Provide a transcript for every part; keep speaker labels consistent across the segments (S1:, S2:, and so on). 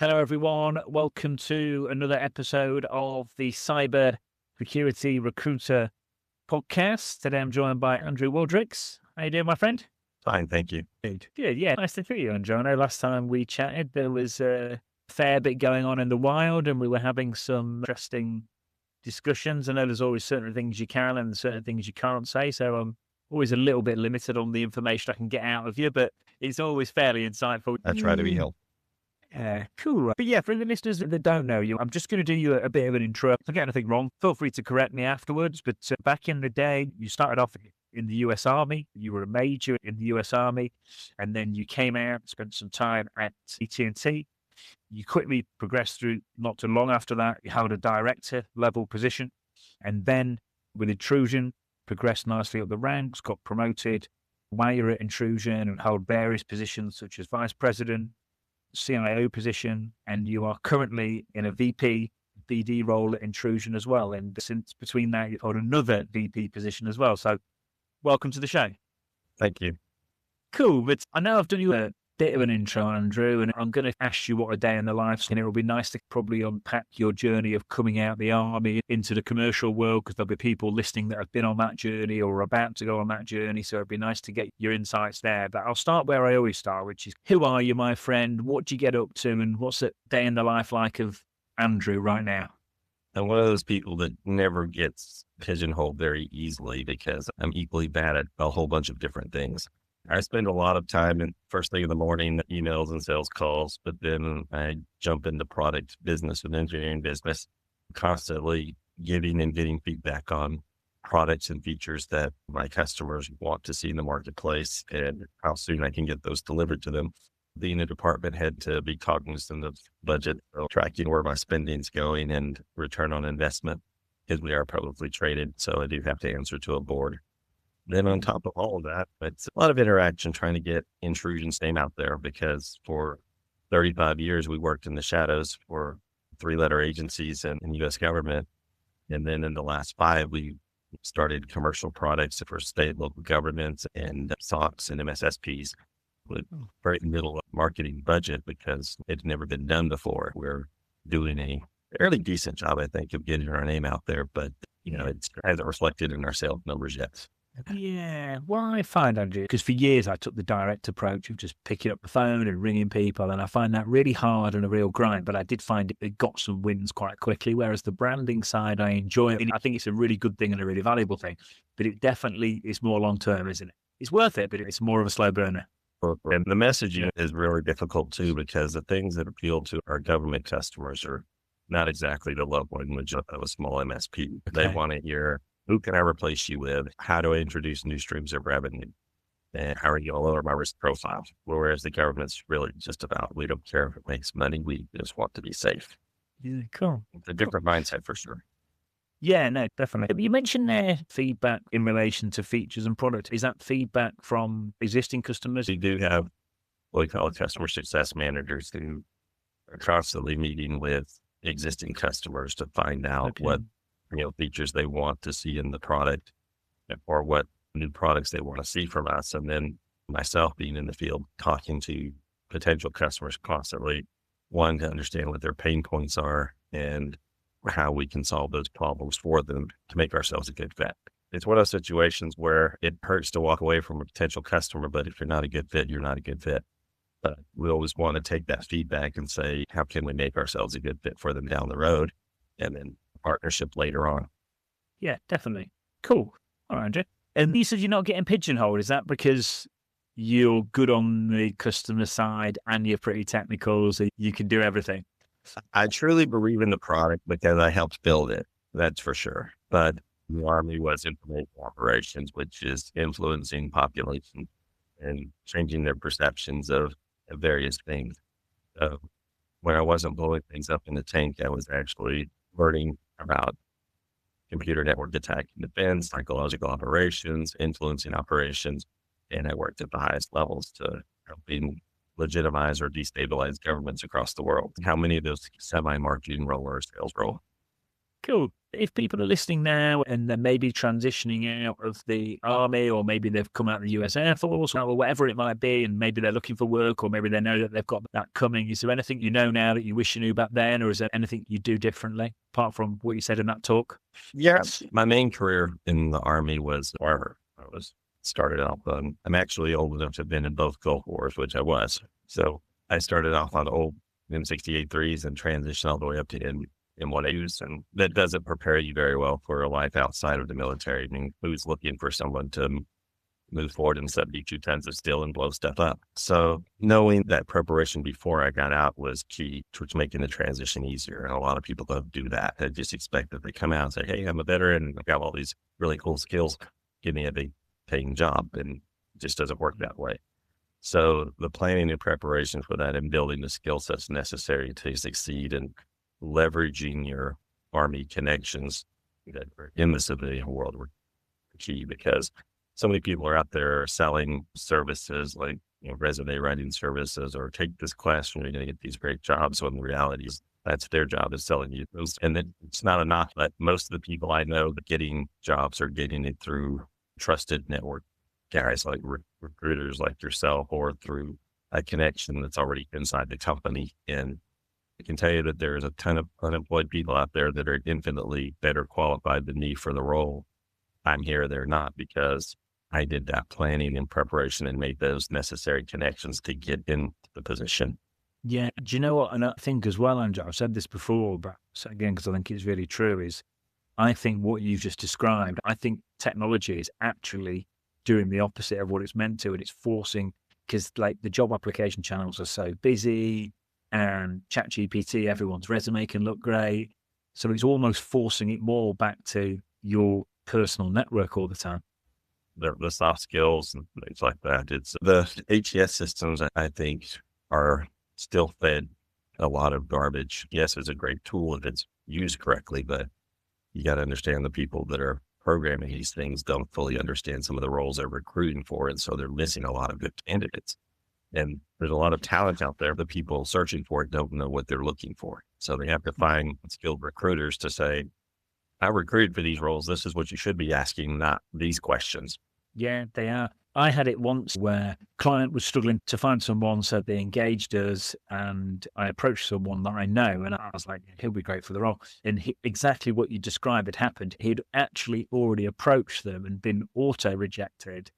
S1: Hello, everyone. Welcome to another episode of the Cybersecurity Recruiter podcast. Today, I'm joined by Andrew Wildrix. How you doing, my friend?
S2: Fine, thank you.
S1: Good. Yeah. Nice to meet you, Andrew. I know last time we chatted, there was a fair bit going on in the wild, and we were having some interesting discussions. I know there's always certain things you can and certain things you can't say, so I'm always a little bit limited on the information I can get out of you, but it's always fairly insightful.
S2: I try to be helpful.
S1: Cool. But yeah, for the listeners that don't know you, I'm just going to do you a bit of an intro. If I get anything wrong, feel free to correct me afterwards. But back in the day, you started off in the US Army. You were a major in the US Army, and then you came out, spent some time at AT&T. You quickly progressed through, not too long after that, you held a director level position. And then with Intrusion, progressed nicely up the ranks, got promoted. While you're at Intrusion and held various positions such as vice president, CIO position, and you are currently in a VP BD role at Intrusion as well. And since between that, you've held another VP position as well. So welcome to the show.
S2: Thank you.
S1: Cool. But I know I've done you a bit of an intro, Andrew, and I'm going to ask you what a day in the life, and it'll be nice to probably unpack your journey of coming out of the army into the commercial world, because there'll be people listening that have been on that journey or are about to go on that journey. So it'd be nice to get your insights there. But I'll start where I always start, which is, who are you, my friend? What do you get up to? And what's a day in the life like of Andrew right now?
S2: I'm one of those people that never gets pigeonholed very easily because I'm equally bad at a whole bunch of different things. I spend a lot of time in first thing in the morning, emails and sales calls, but then I jump into product business and engineering business, constantly giving and getting feedback on products and features that my customers want to see in the marketplace and how soon I can get those delivered to them. Being a department head, to be cognizant of budget, tracking where my spending's going and return on investment, because we are publicly traded. So I do have to answer to a board. Then on top of all of that, it's a lot of interaction trying to get Intrusion's name out there, because for 35 years, we worked in the shadows for 3-letter agencies and U.S. government. And then in the last 5, we started commercial products for state, local governments and SOCs and MSSPs with very little marketing budget because it's never been done before. We're doing a fairly decent job, I think, of getting our name out there, but it hasn't reflected in our sales numbers yet.
S1: Yeah, well, I find, Andrew, because for years I took the direct approach of just picking up the phone and ringing people, and I find that really hard and a real grind, but I did find it got some wins quite quickly, whereas the branding side, I enjoy it. I think it's a really good thing and a really valuable thing, but it definitely is more long-term, isn't it? It's worth it, but it's more of a slow burner.
S2: And the messaging is really difficult too, because the things that appeal to our government customers are not exactly the love language of a small MSP. Okay. They want to hear, who can I replace you with? How do I introduce new streams of revenue? And how are you going to lower my risk profile? Whereas the government's really just about, we don't care if it makes money. We just want to be safe.
S1: Yeah, cool.
S2: It's a different mindset for sure.
S1: Yeah, no, definitely. You mentioned there feedback in relation to features and product. Is that feedback from existing customers?
S2: We do have what we call customer success managers who are constantly meeting with existing customers to find out what features they want to see in the product or what new products they want to see from us. And then myself being in the field, talking to potential customers constantly, wanting to understand what their pain points are and how we can solve those problems for them to make ourselves a good fit. It's one of those situations where it hurts to walk away from a potential customer, but if you're not a good fit, you're not a good fit. But we always want to take that feedback and say, how can we make ourselves a good fit for them down the road? And then partnership later on.
S1: Yeah, definitely. Cool. All right, Andrew. And you said you're not getting pigeonholed. Is that because you're good on the customer side and you're pretty technical, so you can do everything?
S2: I truly believe in the product because I helped build it. That's for sure. But the Army was information operations, which is influencing population and changing their perceptions of various things. So when I wasn't blowing things up in the tank, I was actually learning about computer network attack and defense, psychological operations, influencing operations, and I worked at the highest levels to helping legitimize or destabilize governments across the world. How many of those semi-marketing role or sales role?
S1: Cool. If people are listening now and they're maybe transitioning out of the army, or maybe they've come out of the US Air Force or whatever it might be, and maybe they're looking for work, or maybe they know that they've got that coming, is there anything you know now that you wish you knew back then, or is there anything you do differently apart from what you said in that talk?
S2: Yes. My main career in the Army was armor. Started off on, I'm actually old enough to have been in both Gulf Wars, which I was. So I started off on old M68-3s and transitioned all the way up to M1As. And that doesn't prepare you very well for a life outside of the military. I mean, who's looking for someone to move forward in 72 tons of steel and blow stuff up? So knowing that preparation before I got out was key towards making the transition easier. And a lot of people don't do that. They just expect that they come out and say, hey, I'm a veteran and I've got all these really cool skills. Give me a big paying job. And it just doesn't work that way. So the planning and preparation for that and building the skill sets necessary to succeed and leveraging your Army connections that are in the civilian world were key, because so many people are out there selling services like, resume writing services, or take this class and you're going to get these great jobs, when the reality is that's their job, is selling you those. And then it's not enough that most of the people I know that getting jobs are getting it through trusted network guys like recruiters like yourself, or through a connection that's already inside the company. And I can tell you that there's a ton of unemployed people out there that are infinitely better qualified than me for the role. I'm here, they're not, because I did that planning and preparation and made those necessary connections to get in the position.
S1: Yeah. Do you know what? And I think as well, Andrew, I've said this before, but again, because I think it's really true, is I think what you've just described, I think technology is actually doing the opposite of what it's meant to. And it's forcing, because like the job application channels are so busy, and ChatGPT, everyone's resume can look great. So it's almost forcing it more back to your personal network all the time.
S2: The soft skills and things like that. It's the ATS systems, I think, are still fed a lot of garbage. Yes, it's a great tool if it's used correctly, but you got to understand the people that are programming these things don't fully understand some of the roles they're recruiting for. And so they're missing a lot of good candidates. And there's a lot of talent out there. The people searching for it don't know what they're looking for. So they have to find skilled recruiters to say, I recruited for these roles. This is what you should be asking, not these questions.
S1: Yeah, they are. I had it once where client was struggling to find someone, so they engaged us, and I approached someone that I know, and I was like, he'll be great for the role. And exactly what you described had happened. He'd actually already approached them and been auto-rejected.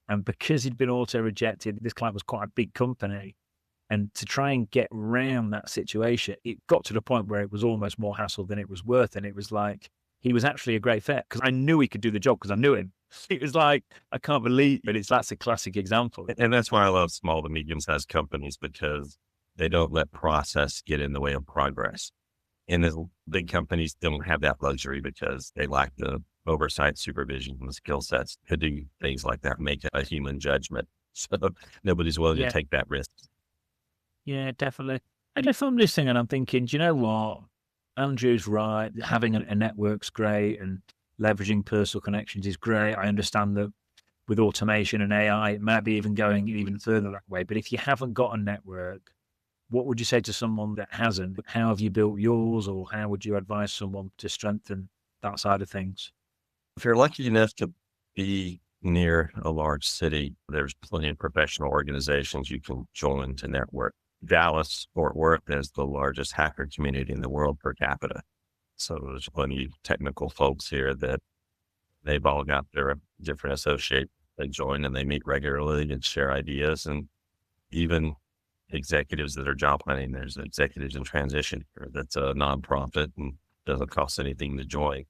S1: And because he'd been auto-rejected, this client was quite a big company. And to try and get around that situation, it got to the point where it was almost more hassle than it was worth. And it was like, he was actually a great fit because I knew he could do the job because I knew him. It was like, I can't believe it. That's a classic example.
S2: And that's why I love small to medium-sized companies, because they don't let process get in the way of progress. And the big companies don't have that luxury because they lack the oversight, supervision, and the skill sets to do things like that, make a human judgment. So nobody's willing to take that risk.
S1: Yeah, definitely. And if I'm listening and I'm thinking, do you know what? Andrew's right. Having a network's great, and leveraging personal connections is great. I understand that with automation and AI, it might be even going even further that way. But if you haven't got a network, what would you say to someone that hasn't? How have you built yours, or how would you advise someone to strengthen that side of things?
S2: If you're lucky enough to be near a large city, there's plenty of professional organizations you can join to network. Dallas, Fort Worth is the largest hacker community in the world per capita. So there's plenty of technical folks here that they've all got their different associates. They join and they meet regularly and share ideas, and even executives that are job hunting. There's Executives in Transition here that's a nonprofit and doesn't cost anything to join.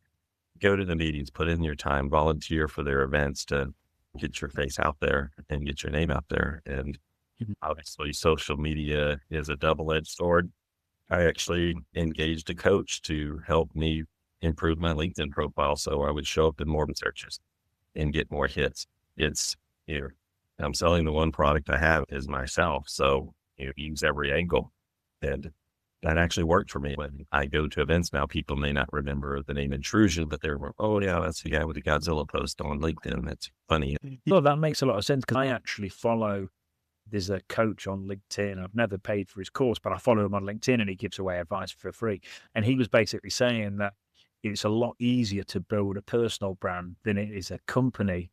S2: Go to the meetings, put in your time, volunteer for their events to get your face out there and get your name out there. And obviously social media is a double-edged sword. I actually engaged a coach to help me improve my LinkedIn profile so I would show up in more searches and get more hits. It's here. I'm selling the one product I have is myself. So use every angle. And that actually worked for me. When I go to events now, people may not remember the name Intrusion, but they're, oh yeah, that's the guy with the Godzilla post on LinkedIn. That's funny.
S1: Well, that makes a lot of sense, because I actually follow, there's a coach on LinkedIn. I've never paid for his course, but I follow him on LinkedIn, and he gives away advice for free. And he was basically saying that it's a lot easier to build a personal brand than it is a company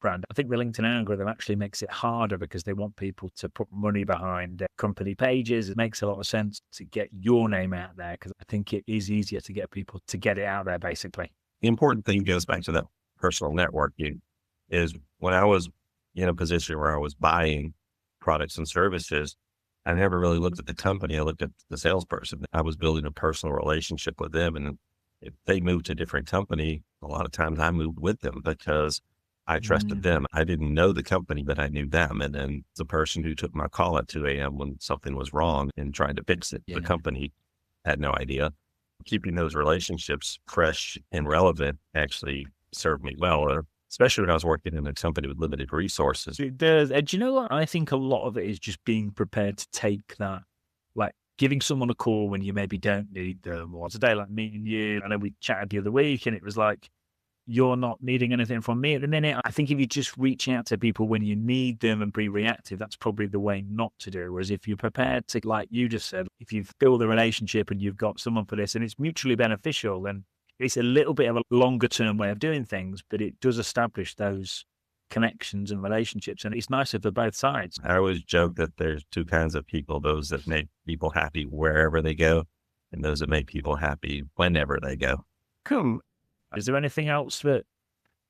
S1: brand. I think the LinkedIn algorithm actually makes it harder because they want people to put money behind company pages. It makes a lot of sense to get your name out there because I think it is easier to get people to get it out there, basically.
S2: The important thing goes back to that personal networking is when I was in a position where I was buying products and services, I never really looked at the company. I looked at the salesperson. I was building a personal relationship with them. And if they moved to a different company, a lot of times I moved with them because I trusted them. I didn't know the company, but I knew them. And then the person who took my call at 2 a.m. when something was wrong and tried to fix it, the company had no idea. Keeping those relationships fresh and relevant actually served me well, especially when I was working in a company with limited resources.
S1: It does. Do you know what? I think a lot of it is just being prepared to take that, like giving someone a call when you maybe don't need them. Or today, like me and you, I know we chatted the other week and it was like, you're not needing anything from me at the minute. I think if you just reach out to people when you need them and be reactive, that's probably the way not to do it. Whereas if you're prepared to, like you just said, if you've built a relationship and you've got someone for this and it's mutually beneficial, then it's a little bit of a longer term way of doing things, but it does establish those connections and relationships. And it's nicer for both sides.
S2: I always joke that there's two kinds of people, those that make people happy wherever they go and those that make people happy whenever they go.
S1: Cool. Is there anything else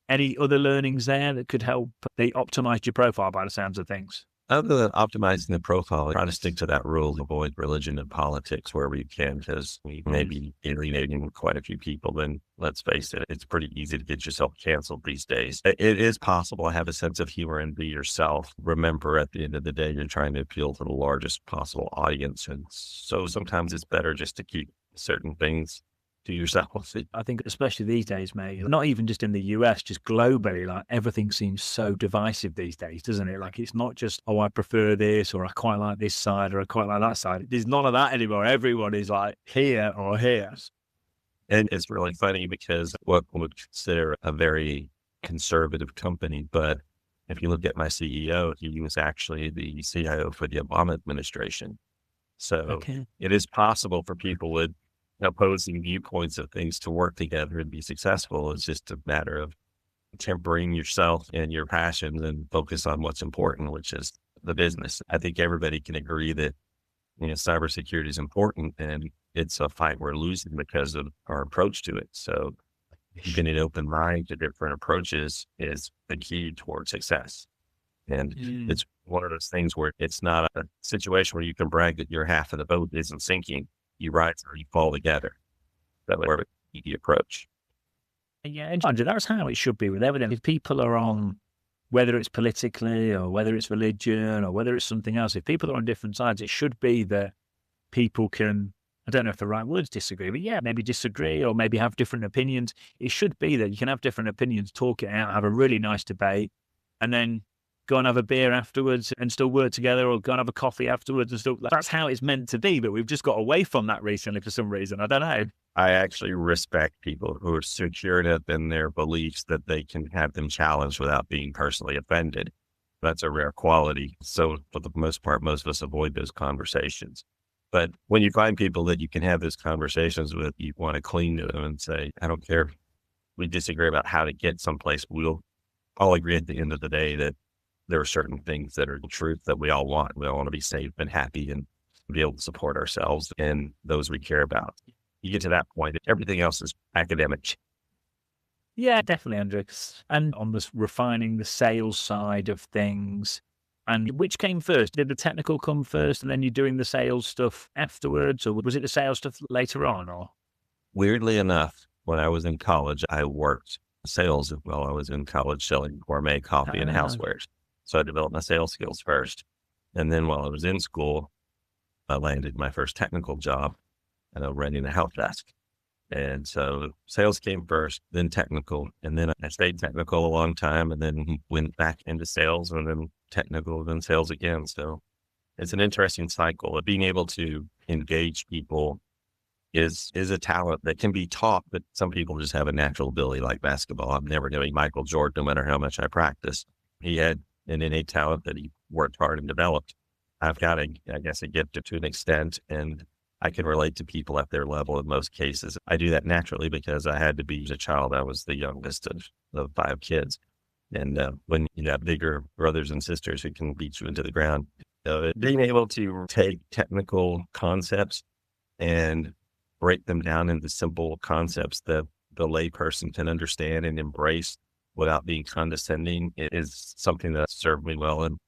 S1: any other learnings there that could help? They optimized your profile by the sounds of things.
S2: Other than optimizing the profile, try to stick to that rule, avoid religion and politics wherever you can, because we may be alienating quite a few people. Then let's face it, it's pretty easy to get yourself canceled these days. It is possible to have a sense of humor and be yourself. Remember, at the end of the day, you're trying to appeal to the largest possible audience. And so sometimes it's better just to keep certain things to yourself.
S1: I think especially these days, mate, not even just in the US, just globally, like everything seems so divisive these days, doesn't it? Like it's not just, oh, I prefer this or I quite like this side or I quite like that side. There's none of that anymore. Everyone is like here or here.
S2: And it's really funny because what one would consider a very conservative company, but if you look at my CEO, he was actually the CIO for the Obama administration. So It is possible for people with opposing viewpoints of things to work together and be successful. It's just a matter of tempering yourself and your passions and focus on what's important, which is the business. I think everybody can agree that, cybersecurity is important and it's a fight we're losing because of our approach to it. So keeping an open mind to different approaches is the key towards success. And it's one of those things where it's not a situation where you can brag that your half of the boat isn't sinking. You rise or you fall together. That was an easy approach.
S1: Yeah, and Andrew, that's how it should be with everything. If people are on, whether it's politically or whether it's religion or whether it's something else, if people are on different sides, it should be that people can, I don't know if the right words disagree, but maybe disagree or maybe have different opinions. It should be that you can have different opinions, talk it out, have a really nice debate, and then go and have a beer afterwards and still work together, or go and have a coffee afterwards and still. That's how it's meant to be, but we've just got away from that recently for some reason. I don't know.
S2: I actually respect people who are secure enough in their beliefs that they can have them challenged without being personally offended. That's a rare quality. So for the most part, most of us avoid those conversations. But when you find people that you can have those conversations with, you want to cling to them and say, I don't care if we disagree about how to get someplace. We'll all agree at the end of the day that there are certain things that are the truth that we all want. We all want to be safe and happy and be able to support ourselves and those we care about. You get to that point, everything else is academic.
S1: Yeah, definitely, Andrew. And on this refining the sales side of things, and which came first? Did the technical come first and then you're doing the sales stuff afterwards? Or was it the sales stuff later on? Or
S2: weirdly enough, when I was in college, I worked sales while I was in college selling gourmet coffee and housewares. So I developed my sales skills first. And then while I was in school, I landed my first technical job and I was running a help desk. And so sales came first, then technical. And then I stayed technical a long time and then went back into sales and then technical, then sales again. So it's an interesting cycle of being able to engage people is a talent that can be taught, but some people just have a natural ability like basketball. I'm never doing Michael Jordan, no matter how much I practice. He had an innate talent that he worked hard and developed. I've got a gift to an extent, and I can relate to people at their level in most cases. I do that naturally because I had to be as a child. I was the youngest of 5 kids. And when you have bigger brothers and sisters who can beat you into the ground, being able to take technical concepts and break them down into simple concepts that the layperson can understand and embrace without being condescending is something that served me well. And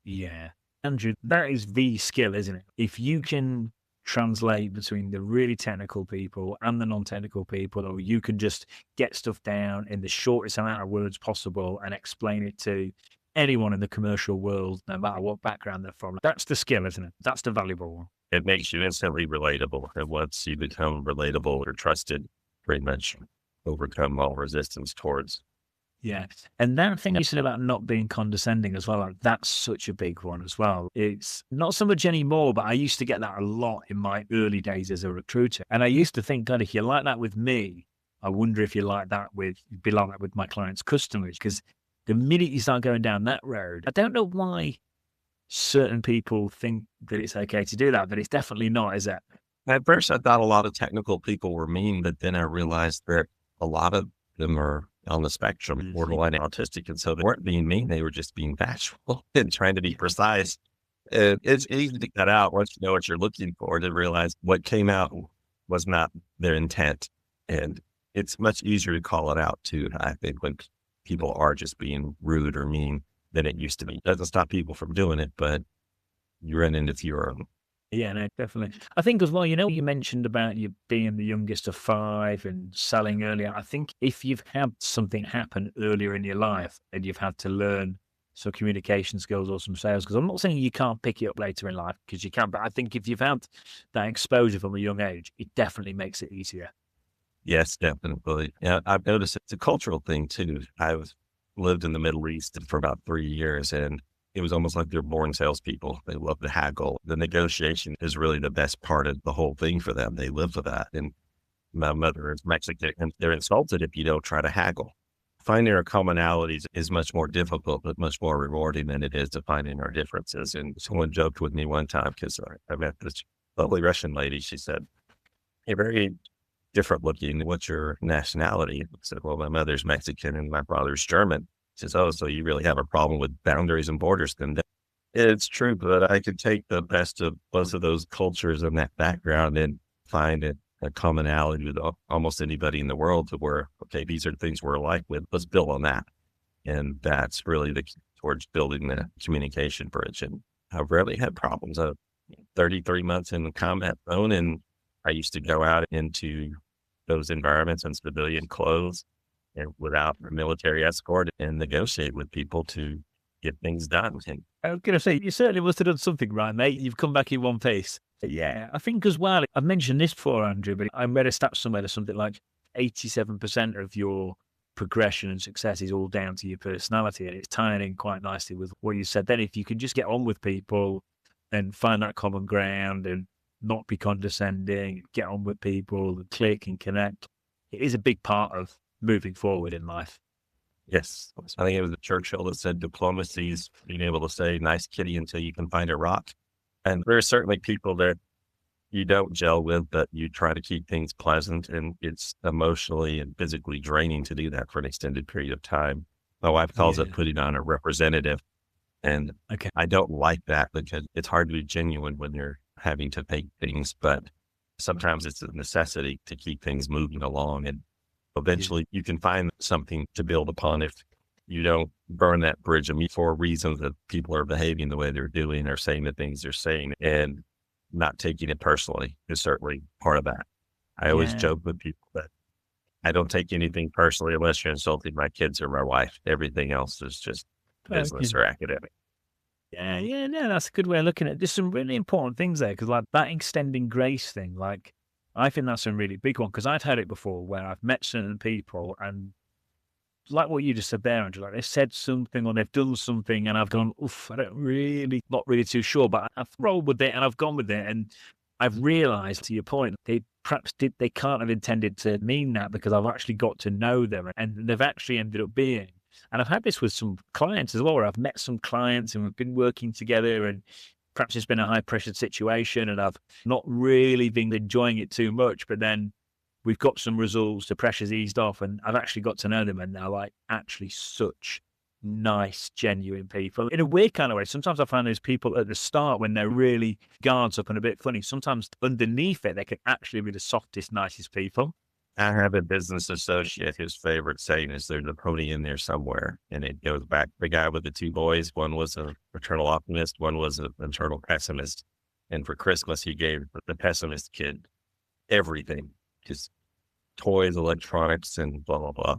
S1: yeah, Andrew, that is the skill, isn't it? If you can translate between the really technical people and the non-technical people, or you can just get stuff down in the shortest amount of words possible and explain it to anyone in the commercial world, no matter what background they're from. That's the skill, isn't it? That's the valuable one.
S2: It makes you instantly relatable. And once you become relatable or trusted, pretty much overcome all resistance towards.
S1: Yeah. And that thing you said about not being condescending as well, like, that's such a big one as well. It's not so much anymore, but I used to get that a lot in my early days as a recruiter. And I used to think, God, if you're like that with me, I wonder if you're like that be like that with my clients' customers. Because the minute you start going down that road, I don't know why certain people think that it's okay to do that, but it's definitely not, is it?
S2: At first, I thought a lot of technical people were mean, but then I realized that a lot of them are on the spectrum, borderline autistic. And so they weren't being mean. They were just being factual and trying to be precise. And it's easy to cut out once you know what you're looking for, to realize what came out was not their intent. And it's much easier to call it out too, I think, when people are just being rude or mean than it used to be. It doesn't stop people from doing it, but you run into fewer of them.
S1: Yeah, no, definitely. I think as well, you mentioned about you being the youngest of 5 and selling earlier. I think if you've had something happen earlier in your life and you've had to learn some communication skills or some sales, because I'm not saying you can't pick it up later in life, because you can, but I think if you've had that exposure from a young age, it definitely makes it easier.
S2: Yes, definitely. Yeah, I've noticed it's a cultural thing too. I've lived in the Middle East for about 3 years, and it was almost like they're born salespeople. They love to haggle. The negotiation is really the best part of the whole thing for them. They live for that. And my mother is Mexican, and they're insulted if you don't try to haggle. Finding our commonalities is much more difficult, but much more rewarding than it is to finding our differences. And someone joked with me one time, because I met this lovely Russian lady. She said, "You're very different looking. What's your nationality?" I said, "Well, my mother's Mexican and my father's German." She says, "Oh, so you really have a problem with boundaries and borders then?" It's true, but I could take the best of both of those cultures and that background and find a commonality with almost anybody in the world, to where, okay, these are things we're alike with. Let's build on that. And that's really the key towards building the communication bridge. And I've rarely had problems. 33 months in the combat zone, and I used to go out into those environments in civilian clothes and without a military escort and negotiate with people to get things done. And
S1: I was going to say, you certainly must have done something right, mate. You've come back in one piece. Yeah, I think as well, I've mentioned this before, Andrew, but I read a stat somewhere that something like 87% of your progression and success is all down to your personality. And it's tying in quite nicely with what you said. Then if you can just get on with people and find that common ground and not be condescending, get on with people, and click and connect, it is a big part of moving forward in life.
S2: yes, I think it was Churchill that said diplomacy is being able to say nice kitty until you can find a rock. And there are certainly people that you don't gel with, but you try to keep things pleasant, and it's emotionally and physically draining to do that for an extended period of time. My wife calls it putting on a representative. And I don't like that, because it's hard to be genuine when you're having to fake things, but sometimes it's a necessity to keep things moving along. And eventually you can find something to build upon if you don't burn that bridge for reasons that people are behaving the way they're doing or saying the things they're saying, and not taking it personally is certainly part of that. I always joke with people that I don't take anything personally unless you're insulting my kids or my wife. Everything else is just business or academic.
S1: Yeah, no, that's a good way of looking at it. There's some really important things there, because like that extending grace thing, like I think that's a really big one, because I've had it before where I've met certain people and like what you just said there, Andrew, like they said something or they've done something and I've gone, oof, not really too sure, but I've rolled with it and I've gone with it. And I've realized, to your point, they can't have intended to mean that, because I've actually got to know them and they've actually ended up being. And I've had this with some clients as well, where I've met some clients and we've been working together and perhaps it's been a high pressured situation and I've not really been enjoying it too much, but then we've got some results, the pressure's eased off, and I've actually got to know them, and they're like actually such nice, genuine people. In a weird kind of way, sometimes I find those people at the start when they're really guards up and a bit funny, sometimes underneath it, they can actually be the softest, nicest people.
S2: I have a business associate, his favorite saying is there's a pony in there somewhere. And it goes back, the guy with the two boys, one was an eternal optimist, one was an eternal pessimist. And for Christmas, he gave the pessimist kid everything, just toys, electronics, and blah, blah, blah.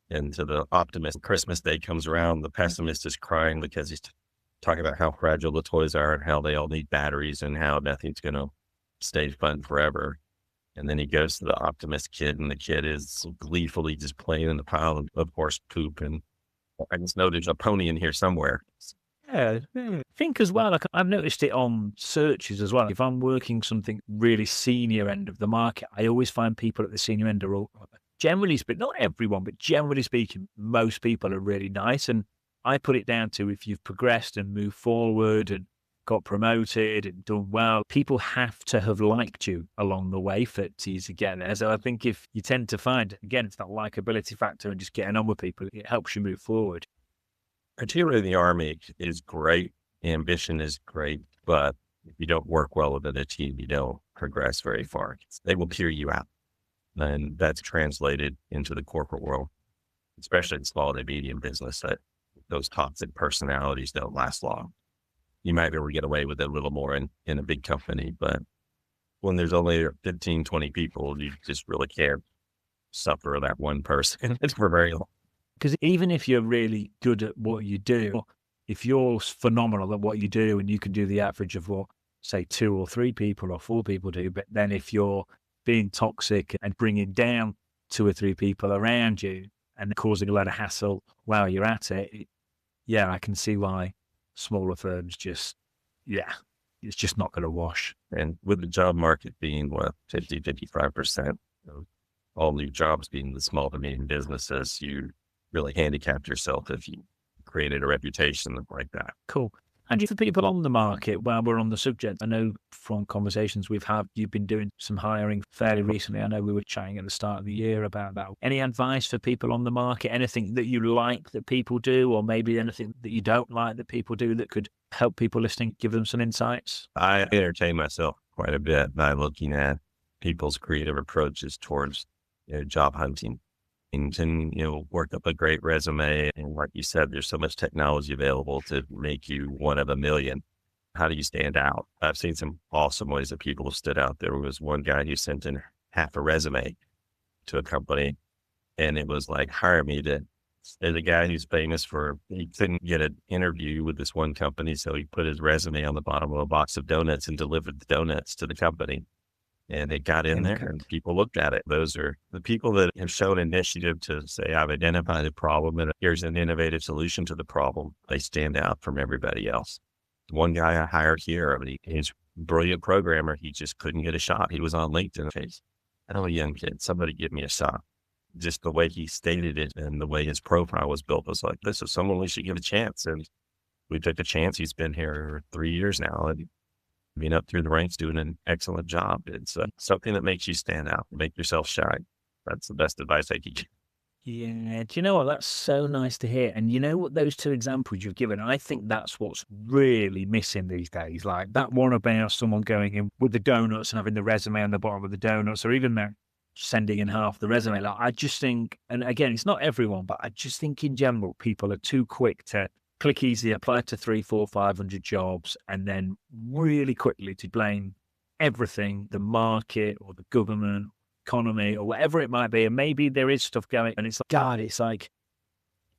S2: And to the optimist, Christmas Day comes around, the pessimist is crying because he's talking about how fragile the toys are and how they all need batteries and how nothing's going to stay fun forever. And then he goes to the optimist kid, and the kid is gleefully just playing in the pile of horse poop. And I just know there's a pony in here somewhere.
S1: Yeah, I think as well, like I've noticed it on searches as well. If I'm working something really senior end of the market, I always find people at the senior end are all, generally speaking, not everyone, but generally speaking, most people are really nice. And I put it down to if you've progressed and moved forward and got promoted and done well, people have to have liked you along the way for it to get there. So I think if you tend to find, again, it's that likability factor and just getting on with people, it helps you move forward.
S2: Particularly in the Army is great. Ambition is great, but if you don't work well within a team, you don't progress very far. They will peer you out. And that's translated into the corporate world, especially in small and medium business, that those toxic personalities don't last long. You might be able to get away with it a little more in a big company, but when there's only 15, 20 people, you just really can't suffer that one person for very long.
S1: Because even if you're really good at what you do, if you're phenomenal at what you do and you can do the average of what, say, 2 or 3 people or 4 people do, but then if you're being toxic and bringing down 2 or 3 people around you and causing a lot of hassle while you're at it, yeah, I can see why smaller firms just, it's just not going to wash.
S2: And with the job market being, 55% of all new jobs being the small to medium businesses, you really handicapped yourself if you created a reputation like that.
S1: Cool. And for people on the market, while we're on the subject, I know from conversations we've had, you've been doing some hiring fairly recently. I know we were chatting at the start of the year about that. Any advice for people on the market? Anything that you like that people do, or maybe anything that you don't like that people do that could help people listening, give them some insights?
S2: I entertain myself quite a bit by looking at people's creative approaches towards job hunting. And work up a great resume. And like you said, there's so much technology available to make you one of a million. How do you stand out? I've seen some awesome ways that people have stood out. There was one guy who sent in half a resume to a company, and it was like, hire me to. There's a guy who's famous for, he couldn't get an interview with this one company, so he put his resume on the bottom of a box of donuts and delivered the donuts to the company. And it got in there and people looked at it. Those are the people that have shown initiative to say, I've identified a problem and here's an innovative solution to the problem. They stand out from everybody else. One guy I hired here, he's a brilliant programmer. He just couldn't get a shot. He was on LinkedIn. I'm a young kid. Somebody give me a shot. Just the way he stated it and the way his profile was built was like, this is someone we should give a chance. And we took a chance. He's been here 3 years now. And being up through the ranks, doing an excellent job. It's something that makes you stand out, make yourself shine. That's the best advice I can give.
S1: Yeah, do you know what? That's so nice to hear. And you know what, those 2 examples you've given, I think that's what's really missing these days. Like that one about someone going in with the donuts and having the resume on the bottom of the donuts, or even now sending in half the resume. Like I just think, and again, it's not everyone, but I just think in general, people are too quick to click easy, apply to 300, 400, 500 jobs, and then really quickly to blame everything, the market or the government, economy, or whatever it might be. And maybe there is stuff going, and it's like, God, it's like,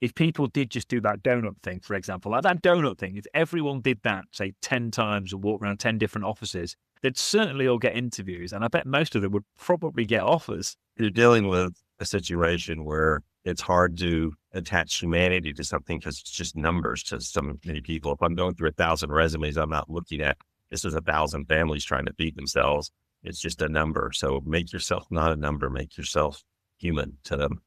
S1: if people did just do that donut thing, for example, like that donut thing, if everyone did that, say 10 times and walk around 10 different offices, they'd certainly all get interviews. And I bet most of them would probably get offers.
S2: You're dealing with a situation where it's hard to attach humanity to something because it's just numbers to so many people. If I'm going through 1,000 resumes, I'm not looking at, this is 1,000 families trying to feed themselves. It's just a number. So make yourself not a number, make yourself human to them.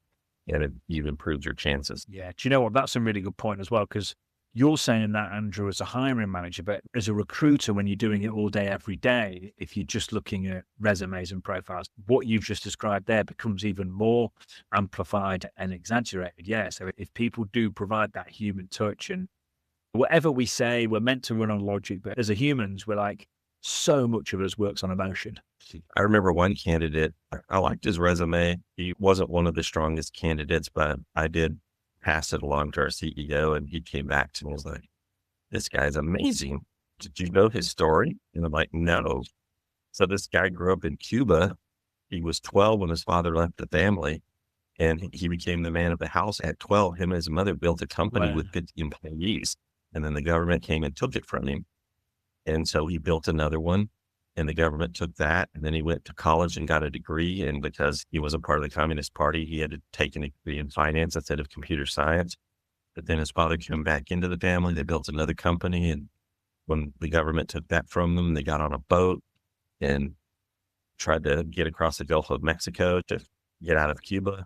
S2: And you improve your chances.
S1: Yeah. Do you know what? That's a really good point as well, because You're saying that, Andrew, as a hiring manager, but as a recruiter, when you're doing it all day, every day, if you're just looking at resumes and profiles, what you've just described there becomes even more amplified and exaggerated. Yeah. So if people do provide that human touch, and whatever we say, we're meant to run on logic, but as a humans, we're like, so much of us works on emotion.
S2: I remember one candidate, I liked his resume. He wasn't one of the strongest candidates, but I did pass it along to our CEO, and he came back to me and was like, this guy's amazing. Did you know his story? And I'm like, no. So this guy grew up in Cuba. He was 12 when his father left the family, and he became the man of the house at 12. Him and his mother built a company with 50 employees, and then the government came and took it from him. And so he built another one, and the government took that. And then he went to college and got a degree. And because he wasn't part of the Communist Party, he had to take a degree in finance instead of computer science. But then his father came back into the family. They built another company. And when the government took that from them, they got on a boat and tried to get across the Gulf of Mexico to get out of Cuba.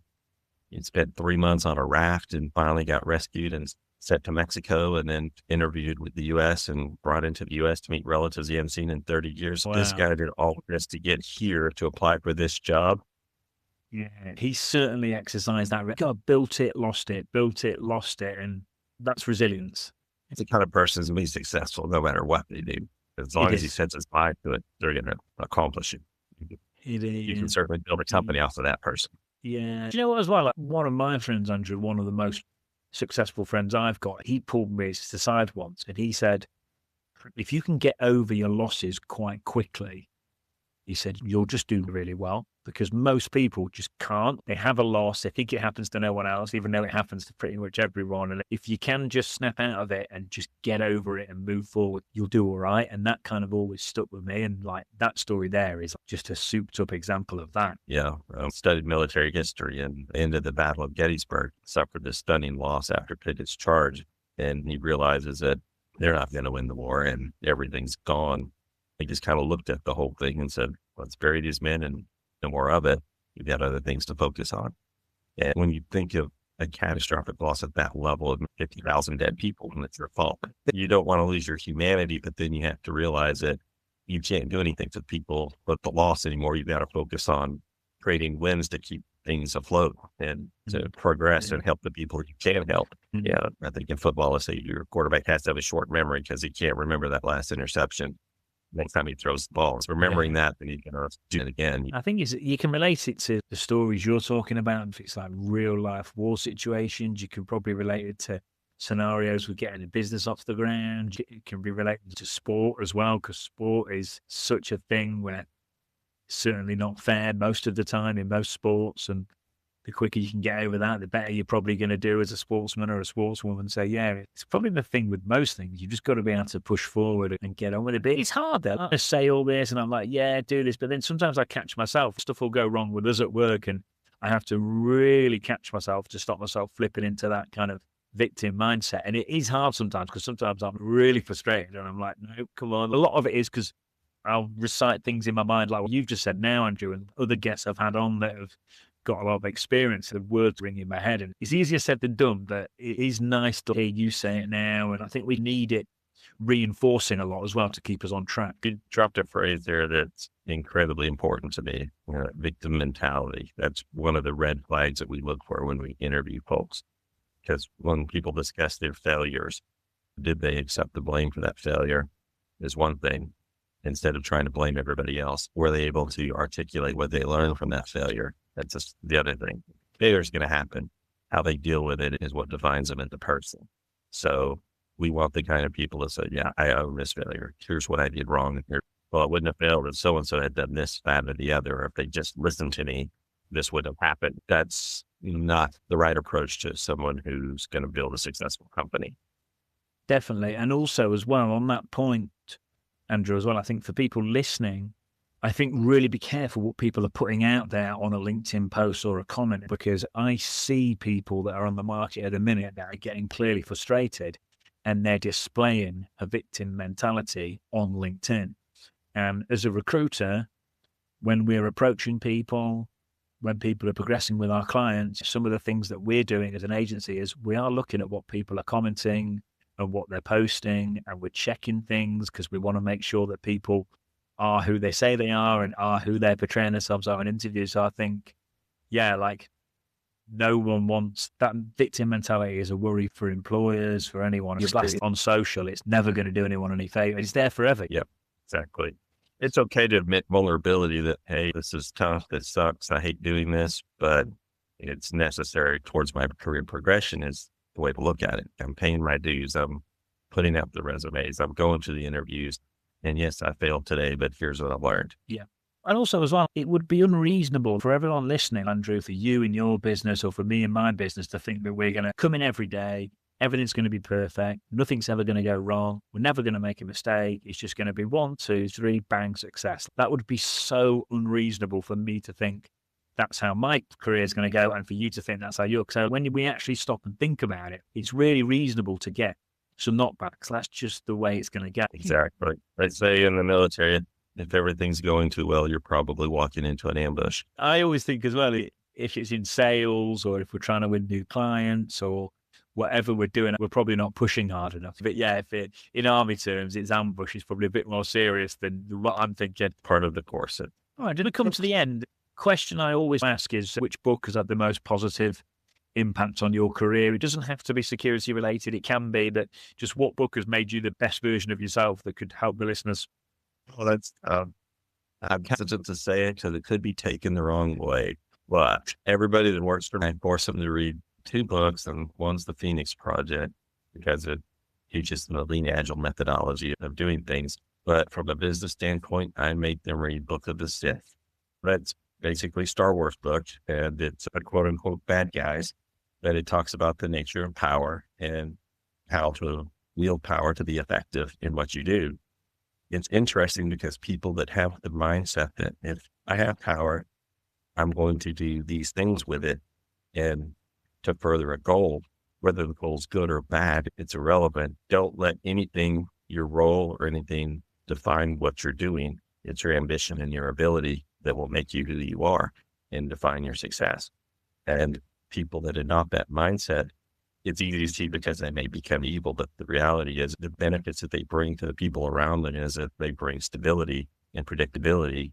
S2: He spent 3 months on a raft and finally got rescued and sent to Mexico, and then interviewed with the U.S. and brought into the U.S. to meet relatives he hadn't seen in 30 years. Wow. This guy did all this to get here to apply for this job.
S1: Yeah, he certainly exercised that. God, built it, lost it, built it, lost it. And that's resilience.
S2: It's the kind of person who's going to be successful no matter what they do. As long as he sets his mind to it, they're going to accomplish it. You can certainly build a company off of that person.
S1: Yeah. Do you know what as well? Like one of my friends, Andrew, one of the most successful friends I've got, he pulled me aside once and he said, if you can get over your losses quite quickly, he said, you'll just do really well, because most people just can't. They have a loss. They think it happens to no one else, even though it happens to pretty much everyone. And if you can just snap out of it and just get over it and move forward, you'll do all right. And that kind of always stuck with me. And like that story there is just a souped up example of that.
S2: Yeah. I studied military history, and ended the Battle of Gettysburg, suffered a stunning loss after Pickett's charge. And he realizes that they're not going to win the war and everything's gone. He just kind of looked at the whole thing and said, let's bury these men and no more of it. We've got other things to focus on. And when you think of a catastrophic loss at that level of 50,000 dead people, and it's your fault, you don't want to lose your humanity, but then you have to realize that you can't do anything to people but the loss anymore. You've got to focus on creating wins to keep things afloat and to progress and help the people you can help. Yeah, I think in football, let's say your quarterback has to have a short memory because he can't remember that last interception next time he throws the ball. So remembering that, then you can do it again.
S1: I think you can relate it to the stories you're talking about. If it's like real life war situations, you can probably relate it to scenarios with getting a business off the ground. It can be related to sport as well, because sport is such a thing where it's certainly not fair most of the time in most sports. And the quicker you can get over that, the better you're probably going to do as a sportsman or a sportswoman. So yeah, it's probably the thing with most things. You've just got to be able to push forward and get on with it. But it's hard though. I say all this and I'm like, yeah, do this. But then sometimes I catch myself. Stuff will go wrong with us at work, and I have to really catch myself to stop myself flipping into that kind of victim mindset. And it is hard sometimes, because sometimes I'm really frustrated and I'm like, no, come on. A lot of it is because I'll recite things in my mind like what you've just said now, Andrew, and other guests I've had on that have got a lot of experience. The words ring in my head, and it's easier said than done, but it is nice to hear you say it now. And I think we need it reinforcing a lot as well to keep us on track.
S2: You dropped a phrase there that's incredibly important to me, victim mentality. That's one of the red flags that we look for when we interview folks. Because when people discuss their failures, did they accept the blame for that failure is one thing. Instead of trying to blame everybody else, were they able to articulate what they learned from that failure? That's just the other thing. Failure is going to happen. How they deal with it is what defines them as a person. So we want the kind of people that say, yeah, I own this failure. Here's what I did wrong. Well, it wouldn't have failed if so-and-so had done this, that, or the other. Or if they just listened to me, this wouldn't have happened. That's not the right approach to someone who's going to build a successful company.
S1: Definitely. And also as well, on that point, Andrew, as well, I think for people listening, I think really be careful what people are putting out there on a LinkedIn post or a comment, because I see people that are on the market at a minute that are getting clearly frustrated and they're displaying a victim mentality on LinkedIn. And as a recruiter, when we're approaching people, when people are progressing with our clients, some of the things that we're doing as an agency is we are looking at what people are commenting, and what they're posting, and we're checking things because we want to make sure that people are who they say they are and are who they're portraying themselves are in interviews. So I think, yeah, like no one wants that. Victim mentality is a worry for employers, for anyone. You're blasted on social, it's never going to do anyone any favor. It's there forever.
S2: Yep, exactly. It's okay to admit vulnerability that, hey, this is tough, this sucks, I hate doing this, but it's necessary towards my career progression is the way to look at it. I'm paying my dues. I'm putting out the resumes. I'm going to the interviews. And yes, I failed today, but here's what I've learned.
S1: Yeah. And also as well, it would be unreasonable for everyone listening, Andrew, for you in your business or for me in my business to think that we're going to come in every day, everything's going to be perfect, nothing's ever going to go wrong, we're never going to make a mistake, it's just going to be 1, 2, 3, bang, success. That would be so unreasonable for me to think that's how my career is going to go and for you to think that's how yours. So when we actually stop and think about it, it's really reasonable to get some knockbacks. That's just the way it's going to get.
S2: Exactly. They say in the military, if everything's going too well, you're probably walking into an ambush.
S1: I always think as well, if it's in sales or if we're trying to win new clients or whatever we're doing, we're probably not pushing hard enough. But yeah, if it, in army terms, it's ambush, it's probably a bit more serious than what I'm thinking.
S2: Part of the course.
S1: All right, did we come to the end? Question I always ask is which book has had the most positive impact on your career? It doesn't have to be security related. It can be that just what book has made you the best version of yourself that could help the listeners.
S2: Well, that's, I'm hesitant to say it because it could be taken the wrong way, but everybody that works for me, I force them to read 2 books, and one's the Phoenix Project because it teaches them the lean agile methodology of doing things. But from a business standpoint, I make them read Book of the Sith. That's basically Star Wars book, and it's a quote unquote bad guys, but it talks about the nature of power and how to wield power to be effective in what you do. It's interesting because people that have the mindset that if I have power, I'm going to do these things with it and to further a goal, whether the goal is good or bad, it's irrelevant. Don't let anything, your role or anything, define what you're doing. It's your ambition and your ability that will make you who you are and define your success. And people that adopt that mindset, it's easy to see because they may become evil, but the reality is the benefits that they bring to the people around them is that they bring stability and predictability,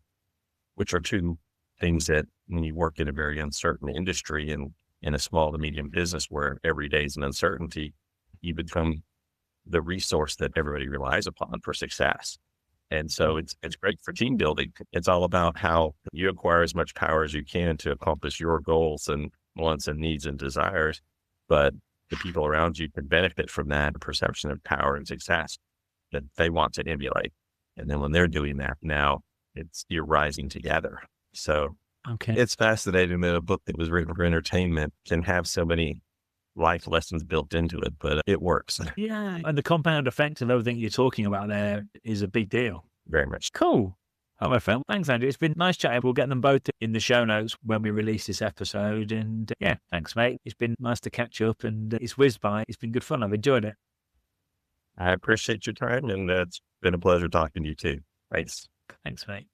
S2: which are 2 things that when you work in a very uncertain industry and in a small to medium business where every day is an uncertainty, you become the resource that everybody relies upon for success. And so it's great for team building. It's all about how you acquire as much power as you can to accomplish your goals and wants and needs and desires, but the people around you can benefit from that perception of power and success that they want to emulate. And then when they're doing that, now you're rising together. So It's fascinating that a book that was written for entertainment can have so many life lessons built into it, but it works.
S1: Yeah. And the compound effect of everything you're talking about there is a big deal.
S2: Very much.
S1: Cool. All right, Phil. Thanks, Andrew. It's been nice chatting. We'll get them both in the show notes when we release this episode. And yeah, thanks, mate. It's been nice to catch up and it's whizzed by. It's been good fun. I've enjoyed it.
S2: I appreciate your time and it's been a pleasure talking to you too. Thanks.
S1: Thanks, mate.